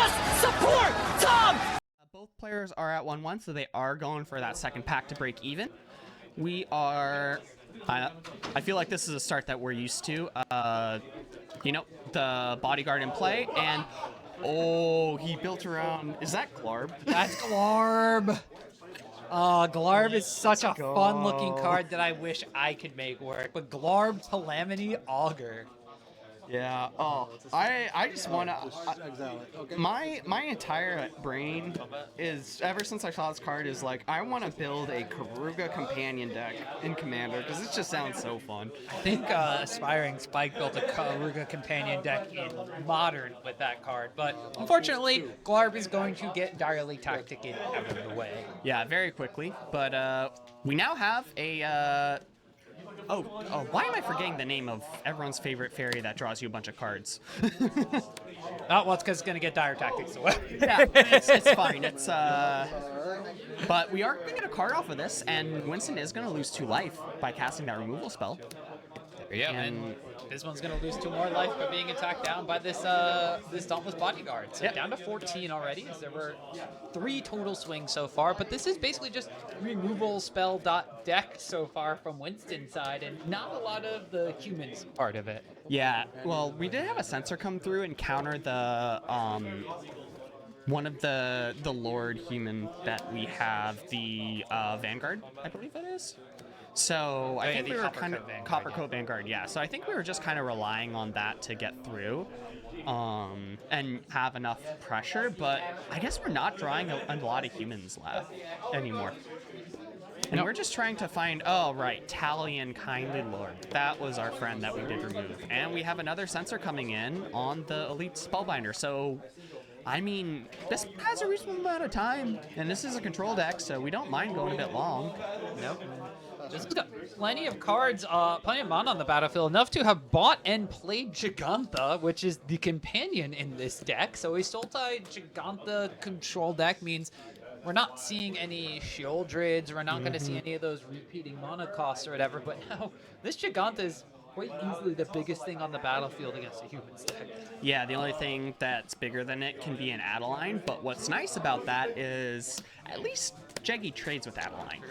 Just support Tom! Both players are at 1-1, so they are going for that second pack to break even. We are... I feel like this is a start that we're used to. You know, the bodyguard in play, and... Oh, he built around... Is that Glarb? That's Glarb. Glarb is such a fun-looking card that I wish I could make work. But Glarb, Calamity, Augur. Yeah. Oh, I just want to. My entire brain is, ever since I saw this card, is like, I want to build a Karuga companion deck in Commander because it just sounds so fun. I think Aspiring Spike built a Karuga companion deck in Modern with that card, but unfortunately, Glarb is going to get direly tacticed out of the way. Yeah, very quickly. But we now have a. Oh, why am I forgetting the name of everyone's favorite fairy that draws you a bunch of cards? Oh, well, it's because it's going to get dire tactics away. Yeah, it's fine. It's but we are going to get a card off of this, and Winston is going to lose 2 life by casting that removal spell. Yeah, and this one's going to lose 2 more life by being attacked down by this this Dauntless Bodyguard. So down to 14 already, as there were 3 total swings so far. But this is basically just removal spell deck so far from Winston's side, and not a lot of the humans part of it. Yeah, well, we did have a sensor come through and counter the one of the Lord human that we have, the Vanguard, I believe it is. So I think we were kind of Copper Coat Vanguard, yeah. So I think we were just kind of relying on that to get through, and have enough pressure. But I guess we're not drawing a lot of humans left anymore. And we're just trying to find, oh right, Talion Kindly Lord. That was our friend that we did remove. And we have another sensor coming in on the Elite Spellbinder. So, I mean, this has a reasonable amount of time, and this is a control deck, so we don't mind going a bit long. Nope. Just got plenty of cards, plenty of mana on the battlefield, enough to have bought and played Giganta, which is the companion in this deck. So a Sultai Giganta control deck means we're not seeing any Shieldrids, we're not going to see any of those repeating mana costs or whatever, but now this Giganta is quite easily the biggest thing on the battlefield against a humans deck. Yeah, the only thing that's bigger than it can be an Adeline, but what's nice about that is at least Jeggy trades with Adeline.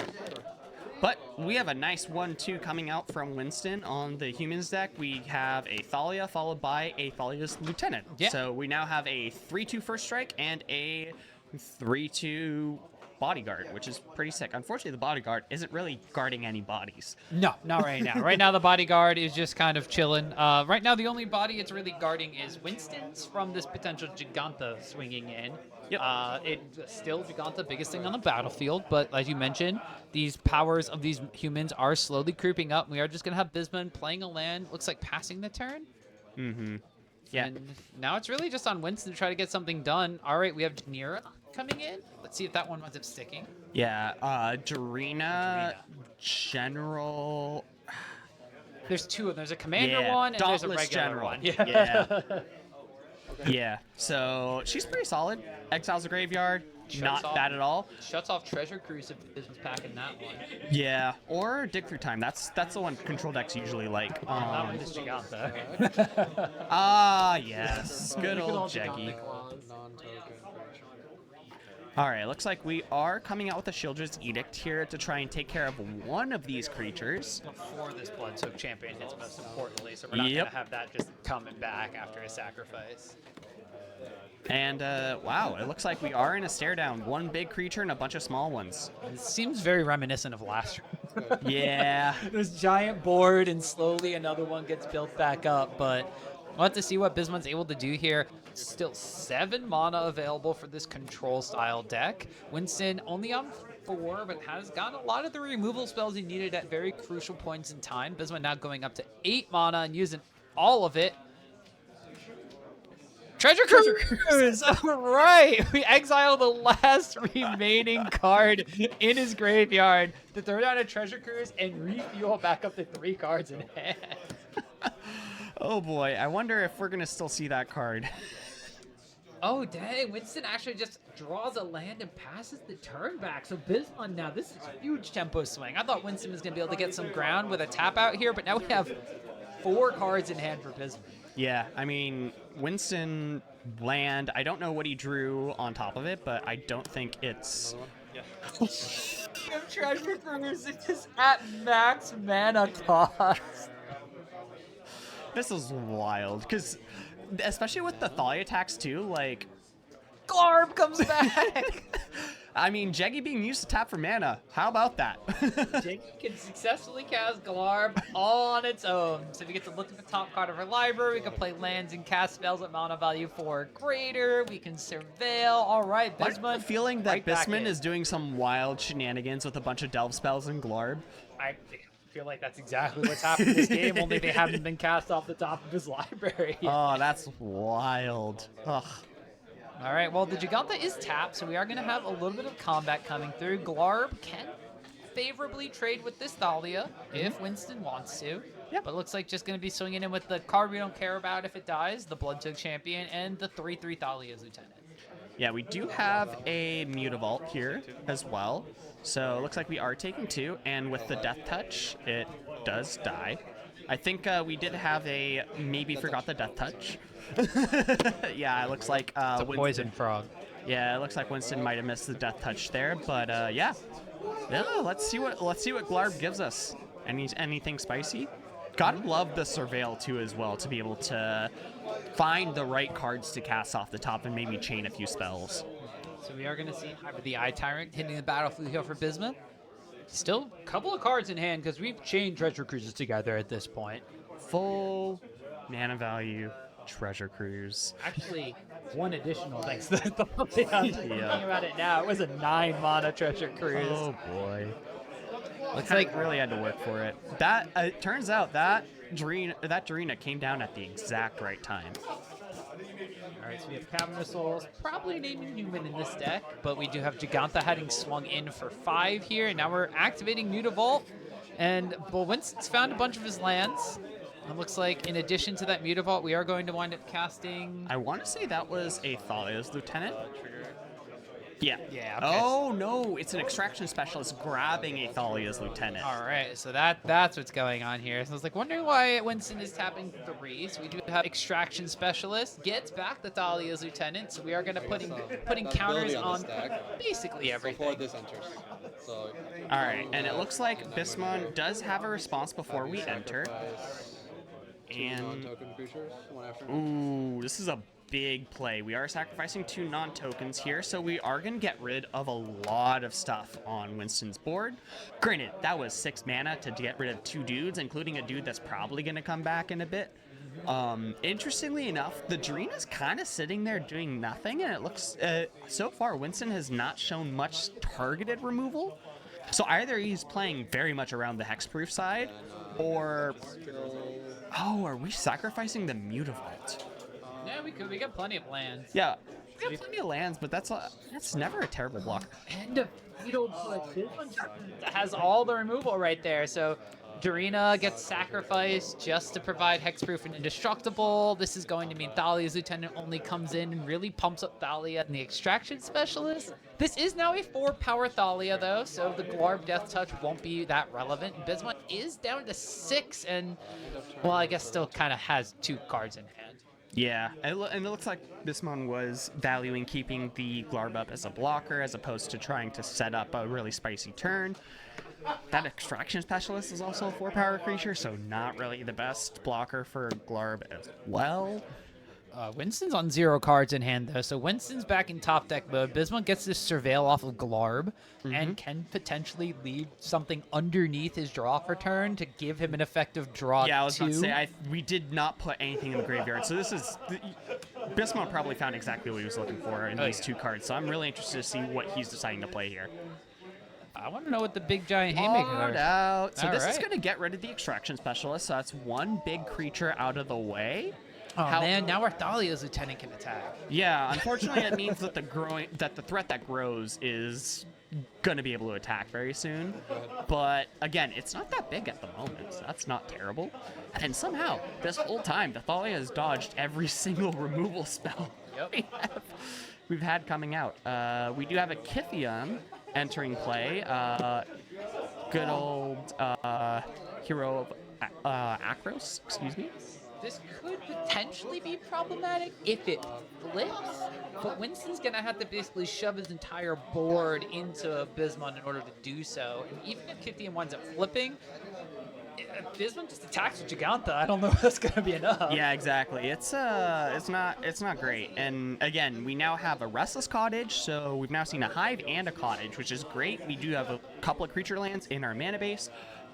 But we have a nice 1-2 coming out from Winston on the humans deck. We have a Thalia followed by a Thalia's Lieutenant. Yeah. So we now have a 3-2 first strike and a 3-2 bodyguard, which is pretty sick. Unfortunately, the bodyguard isn't really guarding any bodies. No, not right now. Right now, the bodyguard is just kind of chilling. Right now, the only body it's really guarding is Winston's from this potential Giganta swinging in. Yep. It's still Giganta, biggest thing on the battlefield, but as you mentioned, these powers of these humans are slowly creeping up. We are just going to have Bisman playing a land, looks like passing the turn. Mm-hmm. Yeah. And now it's really just on Winston to try to get something done. All right, we have Janira coming in. Let's see if that one winds up sticking. Yeah, Darina, General... There's 2 of them. There's a commander one and there's a regular General one. Yeah. Yeah, so she's pretty solid. Exiles the graveyard, not bad at all. Shuts off Treasure Cruise if the business packing that one. Yeah, or Dig Through Time. That's the one control decks usually like. That one is Giganta. Yes. Good old Jeggy. Alright, looks like we are coming out with a Shieldred's Edict here to try and take care of one of these creatures. Before this Bloodsoaked Champion hits, most importantly, so we're not going to have that just coming back after a sacrifice. And, wow, it looks like we are in a stare down. One big creature and a bunch of small ones. It seems very reminiscent of last round. Yeah. This giant board, and slowly another one gets built back up, but we'll have to see what Bisman's able to do here. Still 7 mana available for this control style deck. Winston only on 4, but has gotten a lot of the removal spells he needed at very crucial points in time. Bisman now going up to 8 mana and using all of it. Treasure Cruise! All right! We exile the last remaining card in his graveyard to throw down a Treasure Cruise and refuel back up to 3 cards in hand. Oh boy, I wonder if we're going to still see that card. Oh, dang. Winston actually just draws a land and passes the turn back. So Bisman now, this is a huge tempo swing. I thought Winston was going to be able to get some ground with a tap out here, but now we have 4 cards in hand for Bisman. Yeah, I mean, Winston land. I don't know what he drew on top of it, but I don't think it's... Treasure Cruise is at max mana cost. This is wild, because especially with the Thalia attacks too, like... Glarb comes back! I mean, Jeggy being used to tap for mana. How about that? Jeggy can successfully cast Glarb all on its own. So we get to look at the top card of our library. We can play lands and cast spells at mana value 4 or greater. We can surveil. All right, I have a Bismuth. feeling that right back Bisman in. is doing some wild shenanigans with a bunch of delve spells and Glarb. I feel like that's exactly what's happened in this game, only they haven't been cast off the top of his library yet. Oh, that's wild. Ugh. All right, well, the Giganta is tapped, so we are going to have a little bit of combat coming through. Glarb can favorably trade with this Thalia if Winston wants to. Yep. But it looks like just going to be swinging in with the card we don't care about if it dies, the Bloodtook Champion, and the 3/3 Thalia's Lieutenant. Yeah, we do have a Mutavault here as well. So it looks like we are taking 2, and with the Death Touch, it does die. I think we did have a maybe forgot the Death Touch. Yeah, it looks like It's a Winston, poison frog. Yeah, it looks like Winston might have missed the Death Touch there, but yeah, let's see what Glarb gives us. Anything spicy? Gotta love the Surveil too as well to be able to find the right cards to cast off the top and maybe chain a few spells. So we are going to see the Eye Tyrant hitting the battlefield here for Bismuth. Still a couple of cards in hand because we've chained Treasure Cruises together at this point. Full mana value Treasure Cruise. Actually, one additional thanks to the thinking about it now. It was a 9 mana Treasure Cruise. Oh boy. Looks like really had to work for it. That it turns out that Darina came down at the exact right time. Alright, so we have Cavernous Souls, probably an Inhuman in this deck, but we do have Giganta having swung in for 5 here, and now we're activating Mutavault, and Winston's found a bunch of his lands. It looks like in addition to that Mutavault, we are going to wind up casting... I want to say that was a Thalia's Lieutenant. Yeah. Yeah, okay. Oh, no, it's an Extraction Specialist grabbing a Thalia's Lieutenant. Alright, so that's what's going on here. So I was like wondering why Winston is tapping 3. So we do have Extraction Specialist, gets back the Thalia's Lieutenant, so we are going to putting counters on basically everything. Before this enters. So, All right, and it looks like Bismon does have a response before we enter. And non-token creatures, one after. ooh, this is a big play. We are sacrificing 2 non-tokens here, so we are going to get rid of a lot of stuff on Winston's board. Granted, that was 6 mana to get rid of 2 dudes, including a dude that's probably going to come back in a bit. Interestingly enough, the Darina's kind of sitting there doing nothing, and it looks, so far, Winston has not shown much targeted removal. So either he's playing very much around the hexproof side, or... Oh, are we sacrificing the Mutavault? Yeah, we could. We got plenty of lands. Yeah, we have plenty of lands, but that's never a terrible block. And a Beetle Bush. This one has all the removal right there. So Darina gets sacrificed just to provide hexproof and indestructible. This is going to mean Thalia's Lieutenant only comes in and really pumps up Thalia and the Extraction Specialist. This is now a 4-power Thalia, though, so the Glarb Death Touch won't be that relevant. Bismuth is down to 6, and, well, I guess still kind of has 2 cards in hand. Yeah, and it looks like Bismon was valuing keeping the Glarb up as a blocker as opposed to trying to set up a really spicy turn. That Extraction Specialist is also a 4-power creature, so not really the best blocker for Glarb as well. Winston's on 0 cards in hand, though, so Winston's back in top deck mode. Bismuth gets this Surveil off of Glarb and can potentially leave something underneath his draw for turn to give him an effective draw. Yeah, I was 2. about to say, we did not put anything in the graveyard, so this is... Bismon probably found exactly what he was looking for in these 2 cards, so I'm really interested to see what he's deciding to play here. I want to know what the big giant haymaker is. Out. So All this is right. going to get rid of the Extraction Specialist, so that's 1 big creature out of the way. Oh, man, now our Thalia's Lieutenant can attack. Yeah, unfortunately, it means that the threat that grows is gonna be able to attack very soon. But again, it's not that big at the moment, so that's not terrible. And somehow, this whole time, the Thalia has dodged every single removal spell Yep. we've had coming out. We do have a Kithium entering play. Good old hero of Akros, excuse me. This could potentially be problematic if it flips, but Winston's gonna have to basically shove his entire board into Bismon in order to do so. And even if Kithian winds up flipping, if Bismon just attacks with Giganta, I don't know if that's gonna be enough. Yeah, exactly. It's not great. And again, we now have a Restless Cottage, so we've now seen a Hive and a Cottage, which is great. We do have a couple of creature lands in our mana base.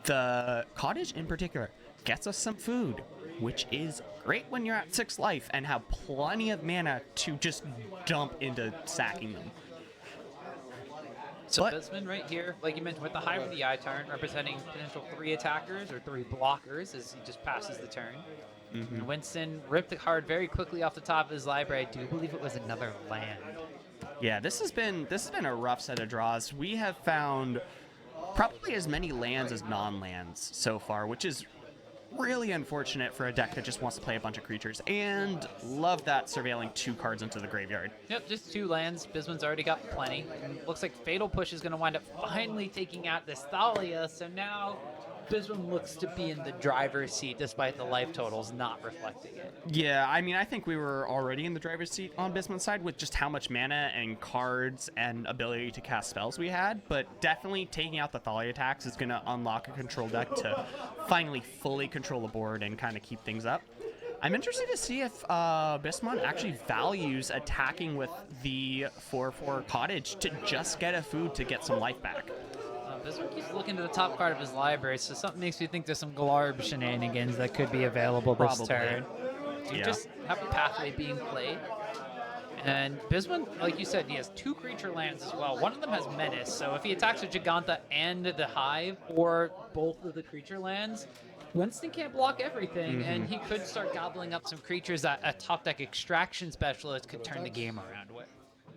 The Cottage in particular gets us some food, which is great when you're at 6 life and have plenty of mana to just dump into sacking them. So Bismon right here, like you mentioned, with the Hive of the Eye turn, representing potential 3 attackers or 3 blockers as he just passes the turn. And Winston ripped the card very quickly off the top of his library. I do believe it was another land. Yeah, this has been a rough set of draws. We have found probably as many lands as non-lands so far, which is really unfortunate for a deck that just wants to play a bunch of creatures. And love that surveilling 2 cards into the graveyard. Yep, just 2 lands. Bismon's already got plenty. And looks like Fatal Push is going to wind up finally taking out this Thalia. So now Bismon looks to be in the driver's seat despite the life totals not reflecting it. Yeah, I mean, I think we were already in the driver's seat on Bismon's side with just how much mana and cards and ability to cast spells we had, but definitely taking out the Thalia attacks is going to unlock a control deck to finally fully control the board and kind of keep things up. I'm interested to see if Bismon actually values attacking with the 4/4 Cottage to just get a food to get some life back. Bismon keeps looking to the top card of his library, so something makes me think there's some Glarb shenanigans that could be available this turn. You just have a pathway being played. And Bismon, like you said, he has 2 creature lands as well. One of them has Menace, so if he attacks with Giganta and the Hive, or both of the creature lands, Winston can't block everything, and he could start gobbling up some creatures that a top deck extraction specialist could turn the game around with.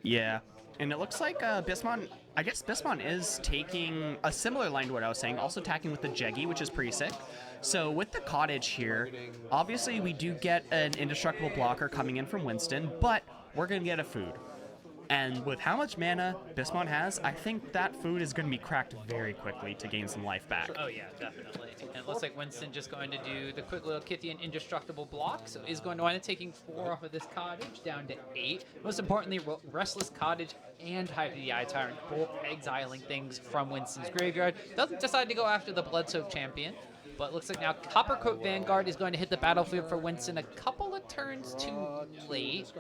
Yeah. And it looks like Bismon, I guess Bismon is taking a similar line to what I was saying, also attacking with the Jeggy, which is pretty sick. So with the Cottage here, obviously we do get an indestructible blocker coming in from Winston, but we're going to get a food. And with how much mana Bismon has, I think that food is going to be cracked very quickly to gain some life back. Oh yeah, definitely. And it looks like Winston just going to do the quick little Kithian indestructible block, so he's going to wind up taking 4 off of this Cottage, down to 8. Most importantly, Restless Cottage and Hive of the Eye Tyrant, both exiling things from Winston's graveyard. Doesn't decide to go after the Bloodsoaked Champion, but looks like now Coppercoat Vanguard is going to hit the battlefield for Winston a couple of turns too late.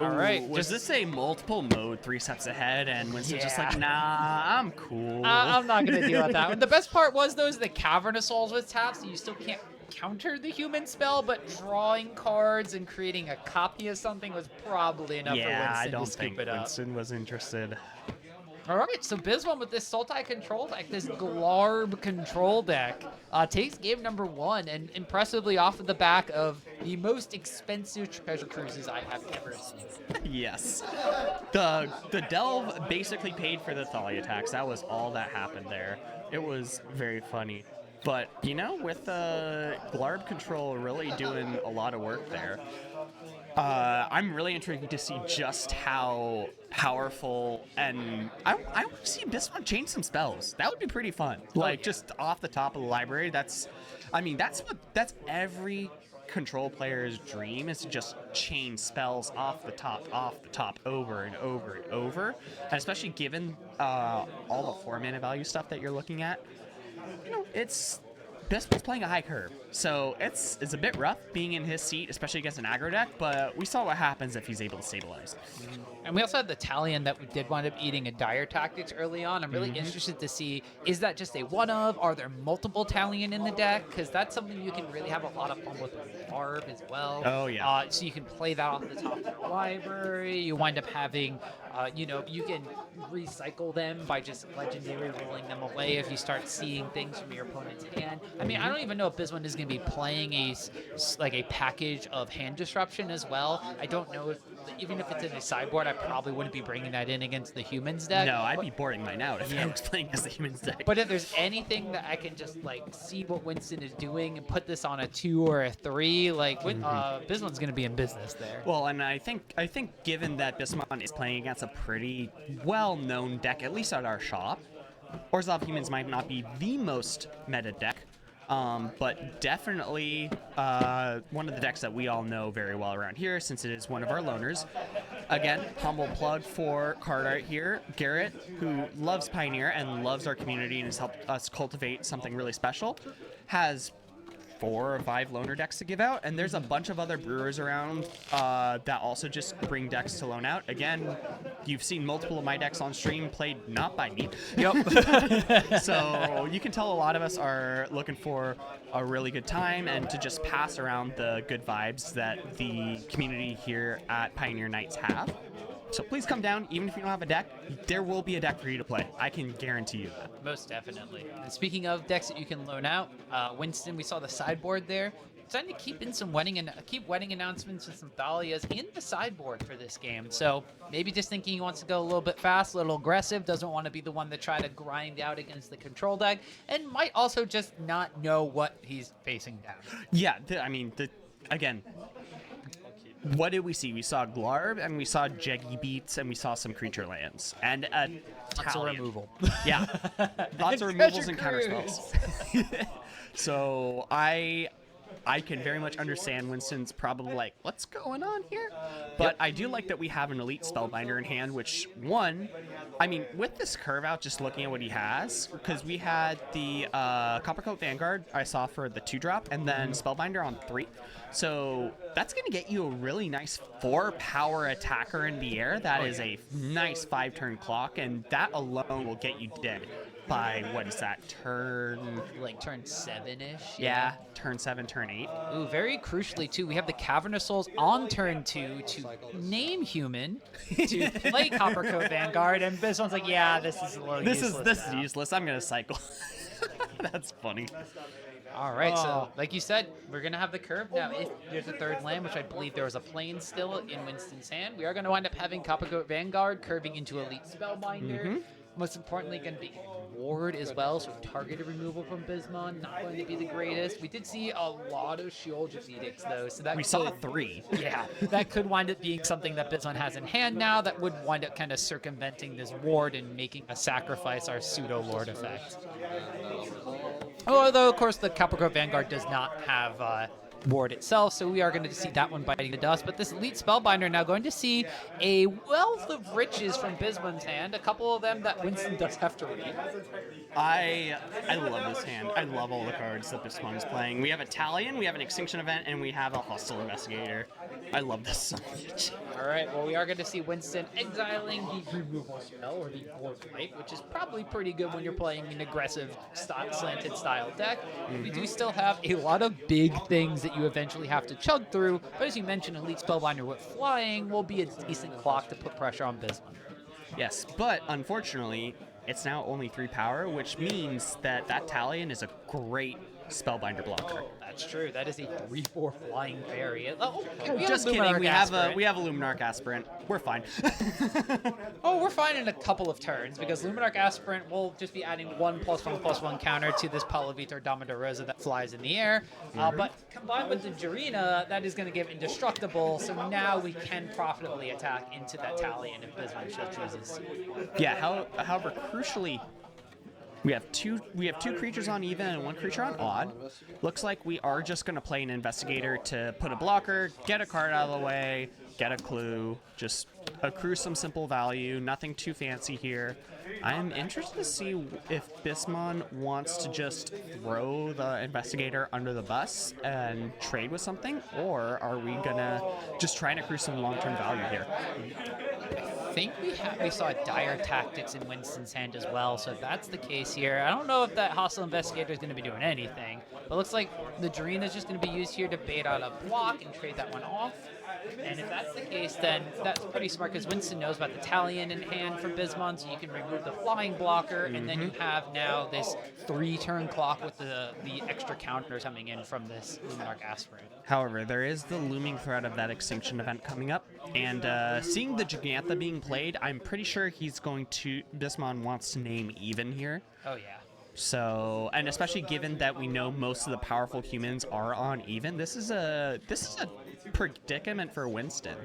All right. Was this a multiple mode 3 steps ahead, and Winston's just like, nah, I'm cool. I'm not going to deal with that one. The best part was those the Cavern of Souls with taps, so you still can't counter the human spell, but drawing cards and creating a copy of something was probably enough for Winston I don't to scoop think it up. Winston was interested. All right, so Bismon with this Sultai control deck, this Glarb control deck, takes game number 1, and impressively off of the back of the most expensive treasure cruises I have ever seen. Yes. The Delve basically paid for the Thalia attacks. That was all that happened there. It was very funny. But, you know, with Glarb control really doing a lot of work there, I'm really intrigued to see just how powerful, and I want to see Bismon change some spells. That would be pretty fun. Like, just off the top of the library, that's that's every control player's dream, is to just chain spells off the top, over and over and over. And especially given all the 4-mana value stuff that you're looking at, you know, Bismon's playing a high curve, so it's a bit rough being in his seat, especially against an aggro deck, but we saw what happens if he's able to stabilize. And we also had the Talion that we did wind up eating a Dire Tactics early on. I'm really interested to see, is that just a one-of? Are there multiple Talion in the deck? Because that's something you can really have a lot of fun with Barb as well. Oh, yeah. So you can play that off the top of the library. You wind up having, you know, you can recycle them by just legendary rolling them away if you start seeing things from your opponent's hand. I mean, I don't even know if Bismon is going to be playing a package of hand disruption as well. I don't know if, even if it's in a sideboard, I probably wouldn't be bringing that in against the Humans deck. No, I'd be boarding mine out if I was playing as the Humans deck. But if there's anything that I can just like see what Winston is doing and put this on a 2 or a 3, like Bismon's going to be in business there. Well, and I think given that Bismon is playing against a pretty well-known deck, at least at our shop, Orzhov Humans might not be the most meta deck. But definitely one of the decks that we all know very well around here, since it is one of our loners. Again, humble plug for card art here. Garrett, who loves Pioneer and loves our community and has helped us cultivate something really special, has 4 or 5 loaner decks to give out, and there's a bunch of other brewers around that also just bring decks to loan out. Again, you've seen multiple of my decks on stream played not by me. Yep. So you can tell a lot of us are looking for a really good time and to just pass around the good vibes that the community here at Pioneer Nights have. So please come down, even if you don't have a deck, there will be a deck for you to play. I can guarantee you that. Most definitely. And speaking of decks that you can loan out, Winston, we saw the sideboard there. Trying to keep in some wedding announcements and some Thalias in the sideboard for this game. So maybe just thinking he wants to go a little bit fast, a little aggressive, doesn't want to be the one to try to grind out against the control deck, and might also just not know what he's facing down. Yeah, again, what did we see? We saw Glarb, and we saw Jeggy Beats, and we saw some creature lands. And a Lots of Talion. removal. Yeah. Lots of removals and counterspells. So I can very much understand Winston's probably like, what's going on here? But I do like that we have an elite spellbinder in hand, which with this curve out, just looking at what he has, because we had the Coppercoat Vanguard I saw for the 2-drop, and then spellbinder on 3. So that's going to get you a really nice 4-power attacker in the air. That is a nice 5-turn clock, and that alone will get you dead by, what is that, turn 7-ish? Yeah, turn 7, turn 8. Ooh, very crucially, too, we have the Cavernous Souls on turn 2 to name human, to play Coppercoat Vanguard, and this one's like, yeah, this is a little useless. This is useless. I'm going to cycle. That's funny. All right, so like you said, we're going to have the curve. Now, if there's a 3rd land, which I believe there was a plane still in Winston's hand, we are going to wind up having Coppercoat Vanguard curving into Elite Spellbinder. Most importantly, going to be Ward as well, so targeted removal from Bismon, not going to be the greatest. We did see a lot of Sheoldred's Edicts, though, so that We saw 3. Yeah, that could wind up being something that Bismon has in hand now that would wind up kind of circumventing this Ward and making a sacrifice our pseudo-Lord effect. Although, of course, the Coppercoat Vanguard does not have Ward itself, so we are going to see that one biting the dust. But this Elite Spellbinder now going to see a wealth of riches from Bismon's hand, a couple of them that Winston does have to read. I love this hand. I love all the cards that Bismon is playing. We have a Talion, we have an Extinction Event, and we have a Hostile Investigator. I love this so much. All right, well, we are going to see Winston exiling the removal spell, or the Ward Light, which is probably pretty good when you're playing an aggressive slanted style deck. We do still have a lot of big things that you eventually have to chug through, but as you mentioned, Elite Spellbinder with flying will be a decent clock to put pressure on Bismon. Yes, but unfortunately, it's now only 3 power, which means that Talion is a great Spellbinder blocker. That's true. That is a 3/4 flying fairy. Oh, Just kidding. We have a Luminarch Aspirant. We're fine. We're fine in a couple of turns because Luminarch Aspirant will just be adding 1+1/+1 counter to this Palavitar Domidarosa that flies in the air. But combined with the Jarina, that is going to give Indestructible. So now we can profitably attack into that Talion if Bismon still chooses. Yeah. However, crucially, we have two creatures on even and 1 creature on odd. Looks like we are just going to play an Investigator to put a blocker, get a card out of the way, get a clue, just accrue some simple value, nothing too fancy here. I'm interested to see if Bismon wants to just throw the Investigator under the bus and trade with something, or are we going to just try and accrue some long-term value here? I think we saw Dire Tactics in Winston's hand as well, so if that's the case here, I don't know if that Hostile Investigator is going to be doing anything, but it looks like the Jarina is just going to be used here to bait out a block and trade that one off. And if that's the case, then that's pretty smart because Winston knows about the Talion in hand for Bismon, so you can remove the flying blocker, and then you have now this 3-turn clock with the extra counters coming in from this Luminarch Aspirant. However, there is the looming threat of that Extinction Event coming up, and seeing the Gigantha being played, I'm pretty sure Bismon wants to name even here. Oh, yeah. So, and especially given that we know most of the powerful humans are on even, this is a predicament for Winston.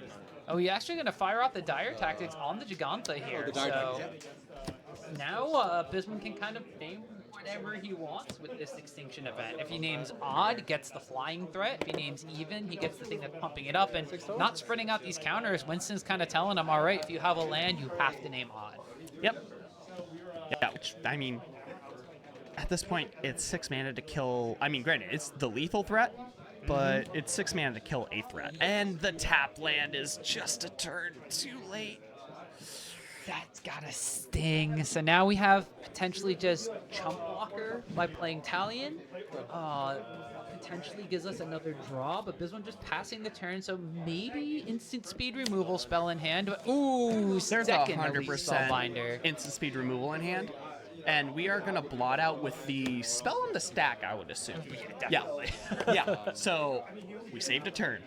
Oh, you're actually going to fire off the Dire Tactics on the Gigantha here. now Bisman can kind of name whatever he wants with this extinction event. If he names odd, gets the flying threat. If he names even, he gets the thing that's pumping it up. And not spreading out these counters, Winston's kind of telling him, all right, if you have a land, you have to name odd. Yep. Yeah, which, I mean, at this point, it's 6 mana to kill. I mean, granted, it's the lethal threat, but it's 6 mana to kill a threat. And the tap land is just a turn too late. That's gotta sting. So now we have potentially just chump blocker by playing Talion. Potentially gives us another draw, but Bisman just passing the turn, so maybe instant speed removal spell in hand. But ooh, There's second 100% elite spellbinder. instant speed removal in hand. And we are going to blot out with the spell on the stack, I would assume. Yeah. Yeah. So we saved a turn.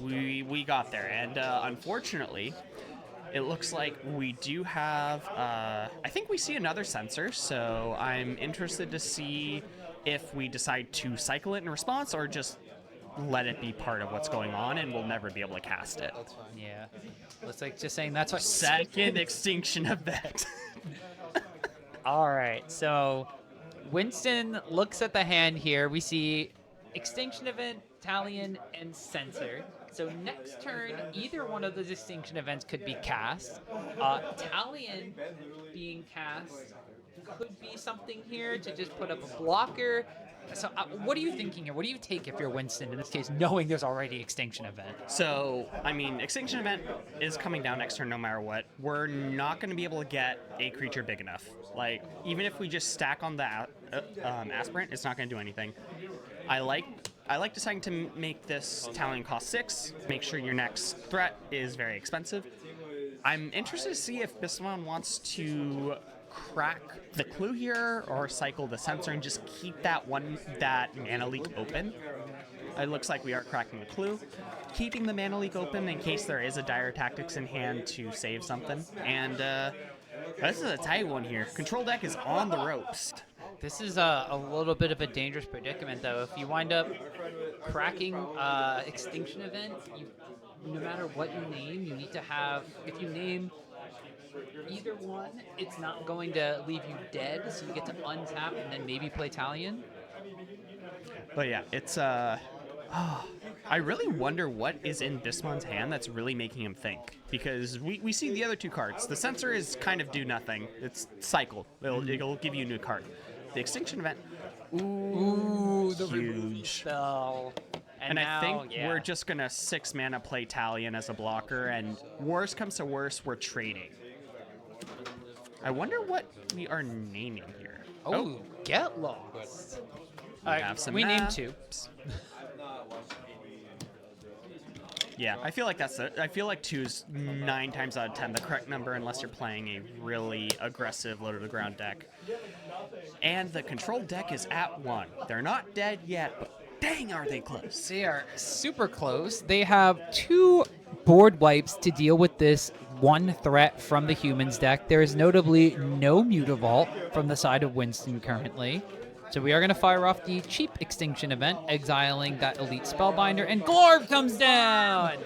We got there. And unfortunately, it looks like we do have, I think we see another sensor, so I'm interested to see if we decide to cycle it in response or just let it be part of what's going on and we'll never be able to cast it. That's fine. Yeah. Looks like just saying that's what. Second extinction event. All right, so Winston looks at the hand here. We see Extinction Event, Talion, and Censor. So next turn, either one of those Extinction Events could be cast. Talion being cast could be something here to just put up a blocker. So what are you thinking here? What do you take if you're Winston, in this case, knowing there's already Extinction Event? So, I mean, Extinction Event is coming down next turn no matter what. We're not going to be able to get a creature big enough. Like, even if we just stack on the Aspirant, it's not going to do anything. I like deciding to make this Talion cost 6, make sure your next threat is very expensive. I'm interested to see if Bisman wants to crack the clue here or cycle the sensor and just keep that mana leak open. It looks like we are cracking the clue, keeping the mana leak open in case there is a dire tactics in hand to save something. And this is a tight one here. Control deck is on the ropes. This is a little bit of a dangerous predicament, though. If you wind up cracking Extinction Event, no matter what you name, you need to have, if you name either one, it's not going to leave you dead, so you get to untap and then maybe play Talion. But yeah, it's I really wonder what is in Bisman's hand that's really making him think. Because we see the other two cards. The Censor is kind of do nothing. It's cycle. It'll give you a new card. The Extinction Event, Ooh, the huge. spell. And now, I think yeah. we're just gonna 6 mana play Talion as a blocker, and worst comes to worst, we're trading. I wonder what we are naming here. Oh, get lost. Have some we named maps. 2. Yeah, I feel like I feel like 2 is 9 times out of 10 the correct number unless you're playing a really aggressive low to the ground deck. And the control deck is at 1. They're not dead yet, but dang, are they close? They are super close. They have 2 board wipes to deal with this one threat from the humans deck. There is notably no Mutavault from the side of Winston currently. So we are going to fire off the cheap Extinction Event, exiling that Elite Spellbinder, and Glarb comes down!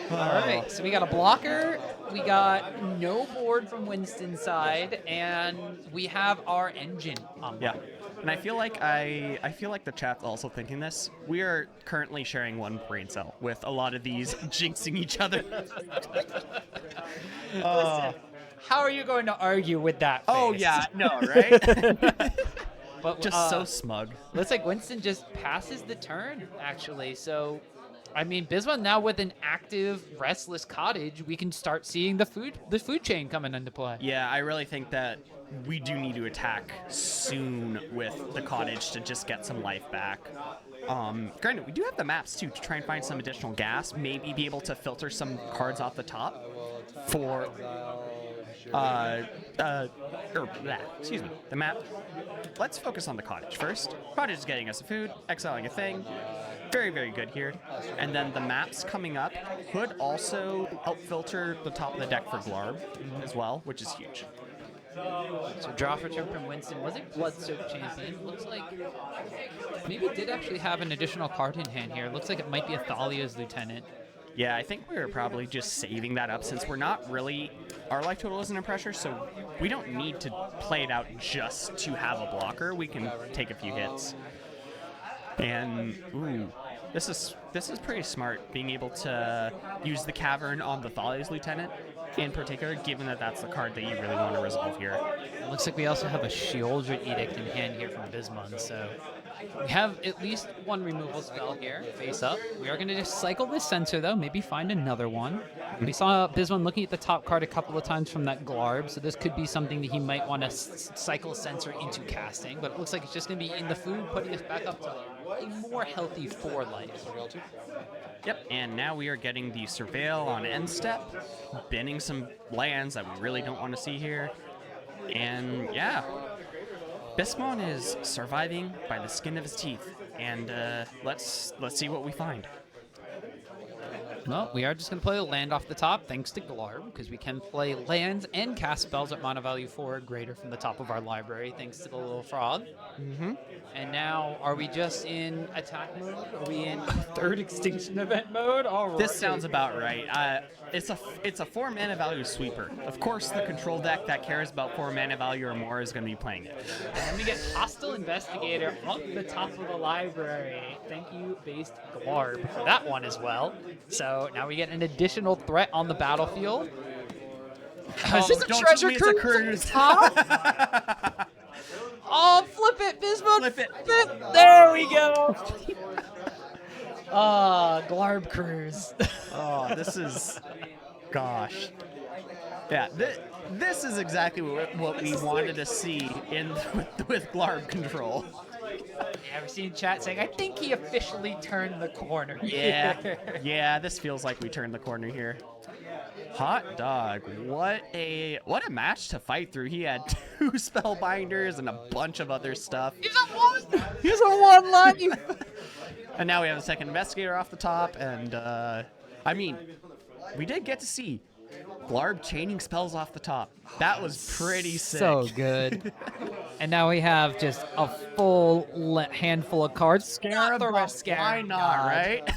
Alright, so we got a blocker, we got no board from Winston's side, and we have our engine on board. Yeah. And I feel like the chat's also thinking this. We are currently sharing one brain cell with a lot of these jinxing each other. Listen, how are you going to argue with that face? Oh yeah, no, right? But, Just so smug. Looks like Winston just passes the turn, actually. So, I mean, Bisman now with an active Restless Cottage, we can start seeing the food chain coming into play. Yeah, I really think that we do need to attack soon with the cottage to just get some life back. Granted, we do have the maps too to try and find some additional gas. Maybe be able to filter some cards off the top for excuse me, the map. Let's focus on the cottage first. Cottage is getting us a food, exiling a thing. Very, very good here. And then the maps coming up could also help filter the top of the deck for Glarb as well, which is huge. So draw for turn from Winston. Was it Blood Soaked Champion? Looks like maybe it did actually have an additional card in hand here. Looks like it might be a Thalia's Lieutenant. Yeah, I think we were probably just saving that up since we're not really, our life total isn't in pressure, so we don't need to play it out just to have a blocker. We can take a few hits. And ooh, this is pretty smart, being able to use the Cavern on the Thales Lieutenant in particular, given that that's the card that you really want to resolve here. It looks like we also have a Shieldred Edict in hand here from Bismon, so we have at least one removal spell here, face up. We are going to just cycle this Censor, though, maybe find another one. We saw Bismon looking at the top card a couple of times from that Glarb, so this could be something that he might want to cycle Censor into casting, but it looks like it's just going to be in the food, putting us back up to a more healthy 4 life. Yep, and now we are getting the Surveil on end step, binning some lands that we really don't want to see here. And yeah, Bismon is surviving by the skin of his teeth, and let's see what we find. Well, we are just going to play a land off the top, thanks to Glarb, because we can play lands and cast spells at mana value 4 or greater from the top of our library, thanks to the little frog. Mm-hmm. And now, are we just in attack mode? Are we in third extinction event mode? All right. This sounds about right. It's a 4 mana value sweeper. Of course, the control deck that cares about 4 mana value or more is going to be playing it. And then we get Hostile Investigator up the top of the library. Thank you, based Glarb, for that one as well. So now we get an additional threat on the battlefield. Is this a don't treasure tell me it's a cruise? cruise. Oh, flip it, Bismuth! Flip it. There we go! Glarb Cruise. Oh, this is, gosh. Yeah, this is exactly what we wanted to see with Glarb control. Yeah, we've seen chat saying, I think he officially turned the corner. Yeah, this feels like we turned the corner here. Hot dog, what a match to fight through. He had 2 spellbinders and a bunch of other stuff. He's on 1! He's on 1 life! And now we have a second investigator off the top, and I mean, we did get to see Glarb chaining spells off the top. That was pretty sick. So good. And now we have just a full handful of cards. Scarab God, why not, right?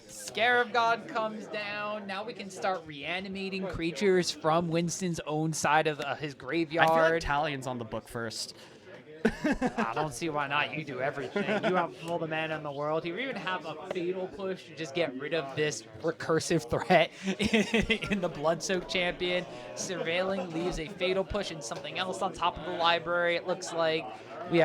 Scarab God comes down. Now we can start reanimating creatures from Winston's own side of his graveyard. I feel like Talion's on the book first. I don't see why not. You do everything. You have all the mana in the world. You even have a fatal push to just get rid of this recursive threat in the Bloodsoaked Champion. Surveilling leaves a fatal push and something else on top of the library. It looks like we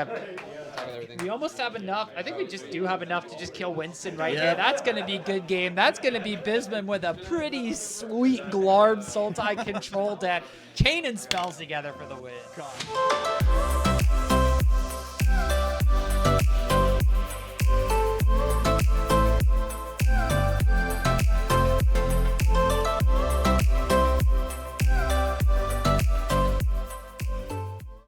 almost have enough. I think we just do have enough to just kill Winston right there. That's going to be a good game. That's going to be Bismon with a pretty sweet Glarb Sultai control deck. Chaining spells together for the win. God.